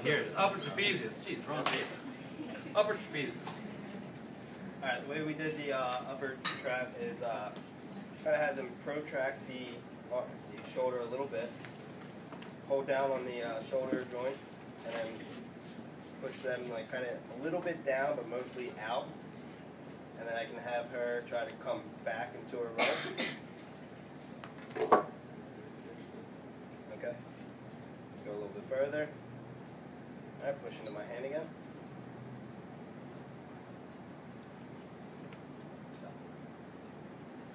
Here, upper trapezius. Jeez, wrong page. Upper trapezius. Alright, the way we did the upper trap is try to have them protract the shoulder a little bit. Hold down on the shoulder joint and then push them like kind of a little bit down but mostly out. And then I can have her try to come back into her row. Okay. Go a little bit further. Alright, push into my hand again.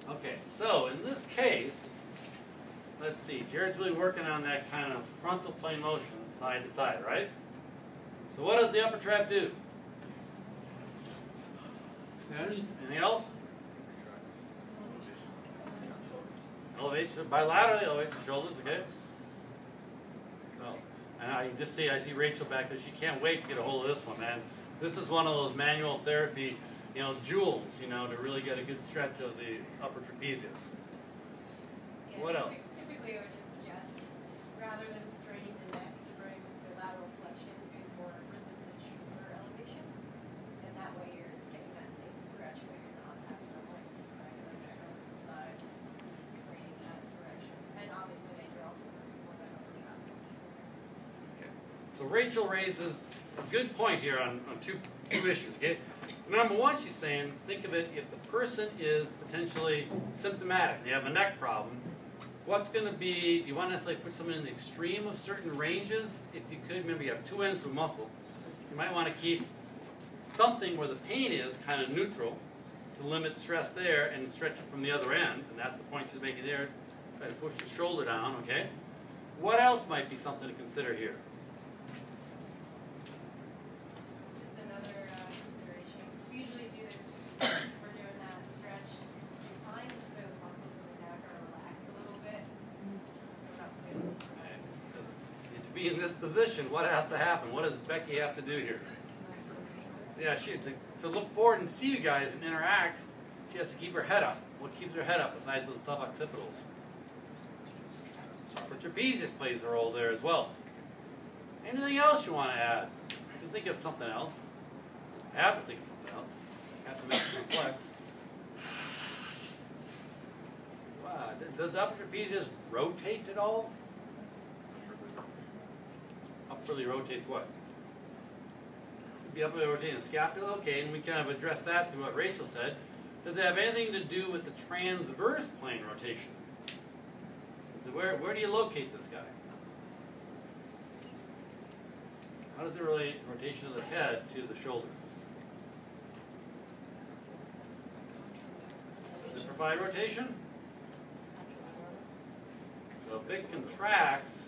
Okay, so in this case, let's see, Jared's really working on that kind of frontal plane motion, side to side, right? So what does the upper trap do? Extends. Anything else? Elevation, bilaterally elevates the shoulders, okay? Oh, and I see Rachel back there. She can't wait to get a hold of this one, man. This is one of those manual therapy, jewels, to really get a good stretch of the upper trapezius. Yeah, What else? Typically, I would just suggest, rather than straining the neck, to bring to lateral flexion to more resistant shoulder elevation. And that way you're getting that same stretch, but you're not having the length right or neck over the side, straining that direction. And obviously, then you're also working more that upper trap. Okay. So Rachel raises a good point here on two issues, okay? Number one, she's saying, think of it, if the person is potentially symptomatic, they have a neck problem, what's going to be, you want to necessarily put someone in the extreme of certain ranges? If you could, remember you have two ends of muscle. You might want to keep something where the pain is kind of neutral to limit stress there and stretch it from the other end, and that's the point she's making there. Try to push the shoulder down, okay? What else might be something to consider here? In this position, what has to happen? What does Becky have to do here? Yeah, to look forward and see you guys and interact, she has to keep her head up. What keeps her head up besides those suboccipitals? Upper trapezius plays a role there as well. Anything else you want to add? You can think of something else. I have to think of something else. I have to make it complex. Wow. Does the upper trapezius rotate at all? Upperly rotates what? Be upperly rotating the scapula, okay, and we kind of addressed that through what Rachel said. Does it have anything to do with the transverse plane rotation? So where do you locate this guy? How does it relate rotation of the head to the shoulder? Does it provide rotation? So if it contracts,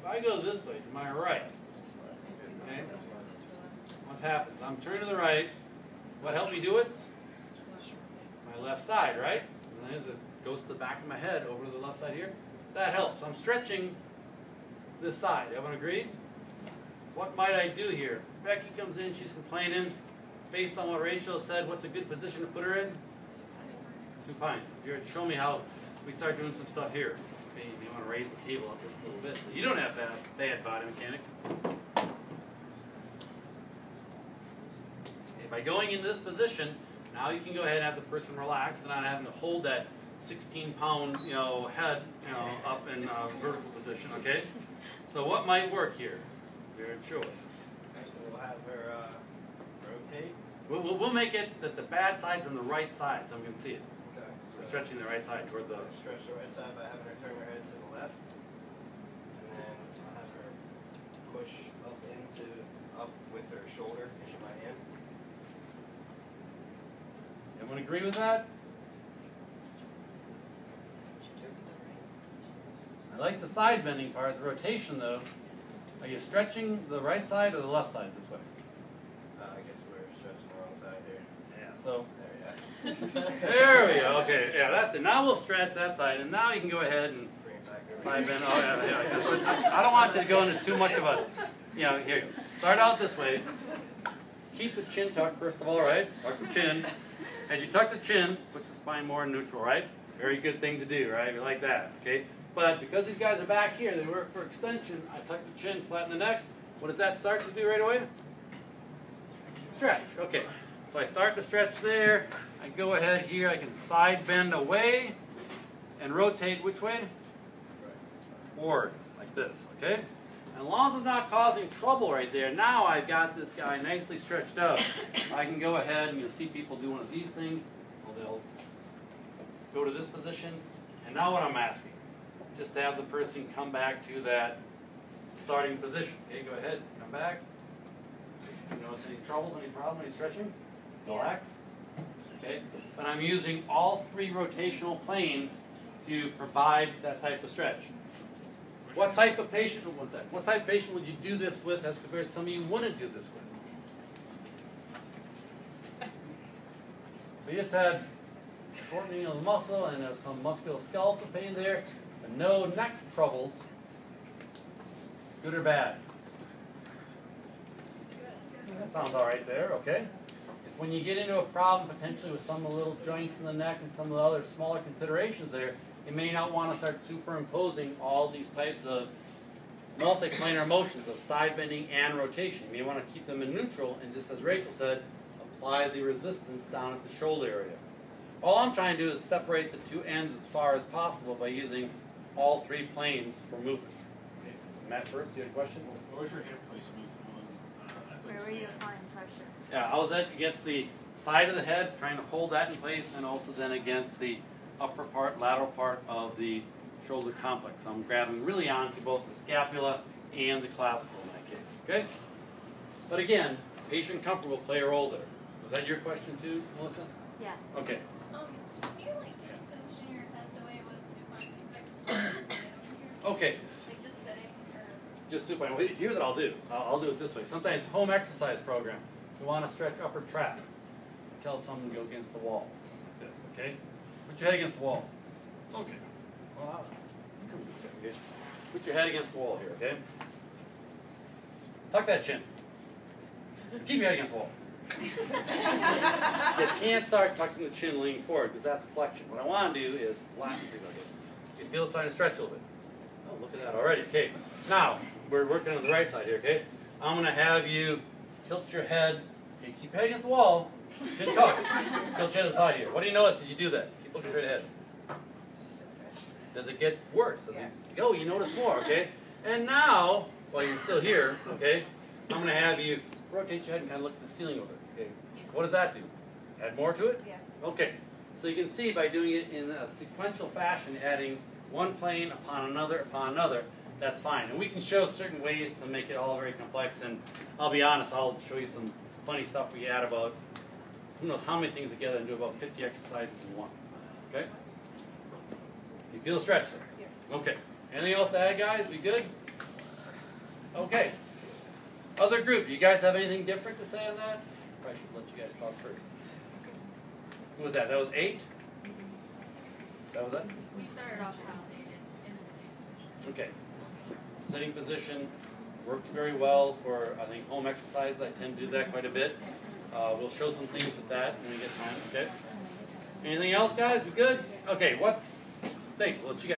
if I go this way to my right, okay, what happens? I'm turning to the right. What helped me do it? My left side, right? And then it goes to the back of my head over to the left side here. That helps. I'm stretching this side. Everyone agreed? What might I do here? Becky comes in. She's complaining. Based on what Rachel said, what's a good position to put her in? Supine. Here, show me how we start doing some stuff here. You want to raise the table up just a little bit. So you don't have bad body mechanics. Okay, by going into this position, now you can go ahead and have the person relax and not having to hold that 16-pound, head, up in vertical position. Okay. So what might work here? Jared, show us. Okay, so we'll have her rotate. We'll make it that the bad side's on the right side, so I'm going to see it. Okay. We're stretching the right side toward the. Stretch the right side by having her turn her head to the left, and then I'll have her push up with her shoulder into my hand. Everyone agree with that? I like the side bending part. The rotation, though. Are you stretching the right side or the left side this way? I guess we're stretching the wrong side here. Yeah. So. There There we go. Okay. Yeah, that's it. Now we'll stretch that side, and now you can go ahead and bring it back over. side bend. Oh yeah. I don't want you to go into too much of a. Here. Start out this way. Keep the chin tucked first of all, right? Tuck the chin. As you tuck the chin, push the spine more in neutral, right? Very good thing to do, right? You like that, okay? But because these guys are back here, they work for extension. I tuck the chin, flatten the neck. What does that start to do right away? Stretch. Okay. So I start to stretch there. I go ahead here. I can side bend away and rotate which way? Forward, like this. Okay? And as long as it's not causing trouble right there, now I've got this guy nicely stretched out. I can go ahead and you'll see people do one of these things. Well, they'll go to this position. And now what I'm asking, just to have the person come back to that starting position. Okay, go ahead, come back. You notice any troubles, any problems, any stretching? Relax. Okay, but I'm using all three rotational planes to provide that type of stretch. What type of patient, one second, what type of patient would you do this with as compared to some of you wouldn't do this with? We just had shortening of the muscle and there's some musculoskeletal pain there, but no neck troubles. Good or bad? That sounds all right there, okay? It's when you get into a problem potentially with some of the little joints in the neck and some of the other smaller considerations there, you may not want to start superimposing all these types of multiplanar motions of side bending and rotation. You may want to keep them in neutral and just as Rachel said, apply the resistance down at the shoulder area. All I'm trying to do is separate the two ends as far as possible by using all three planes for movement. Okay. Matt first, you had a question? What was your hand placement on? Where were you applying pressure? Yeah, I was against the side of the head, trying to hold that in place, and also then against the upper part, lateral part of the shoulder complex. So I'm grabbing really onto both the scapula and the clavicle in that case, okay? But again, patient comfort will play a role there. Was that your question too, Melissa? Yeah. Okay. Do you like just position your head the way it was supine? Okay. Like just sitting or? Just supine. Well, here's what I'll do. I'll do it this way. Sometimes home exercise program, you want to stretch upper trap. Tell someone to go against the wall. Like this, okay? Put your head against the wall. Okay. Well, you can do that, okay? Put your head against the wall here, okay? Tuck that chin. Keep your head against the wall. You can't start tucking the chin leaning forward because that's flexion. What I want to do is flatten things like this. You feel it starting to stretch a little bit. Oh, look at that already. Okay. Now, we're working on the right side here, okay? I'm going to have you tilt your head. Okay, keep your head against the wall. Chin tuck. Tilt your head to the side here. What do you notice as you do that? Keep looking straight ahead. Does it get worse? Does it go? You notice more, okay? And now, while you're still here, okay, I'm going to have you rotate your head and kind of look at the ceiling over it. Okay. What does that do? Add more to it? Yeah. Okay. So you can see by doing it in a sequential fashion, adding one plane upon another, that's fine. And we can show certain ways to make it all very complex. And I'll be honest, I'll show you some funny stuff we add about who knows how many things together and do about 50 exercises in one. Okay? You feel the stretch there? Yes. Okay. Anything else to add, guys? We good? Okay. Other group, you guys have anything different to say on that? Probably should let you guys talk first. Who was that? That was 8? That was it? We started off validated in the same position. Okay. Sitting position works very well for, I think, home exercise. I tend to do that quite a bit. We'll show some things with that when we get time, okay? Anything else, guys? We good? Okay, thanks. We'll let you guys.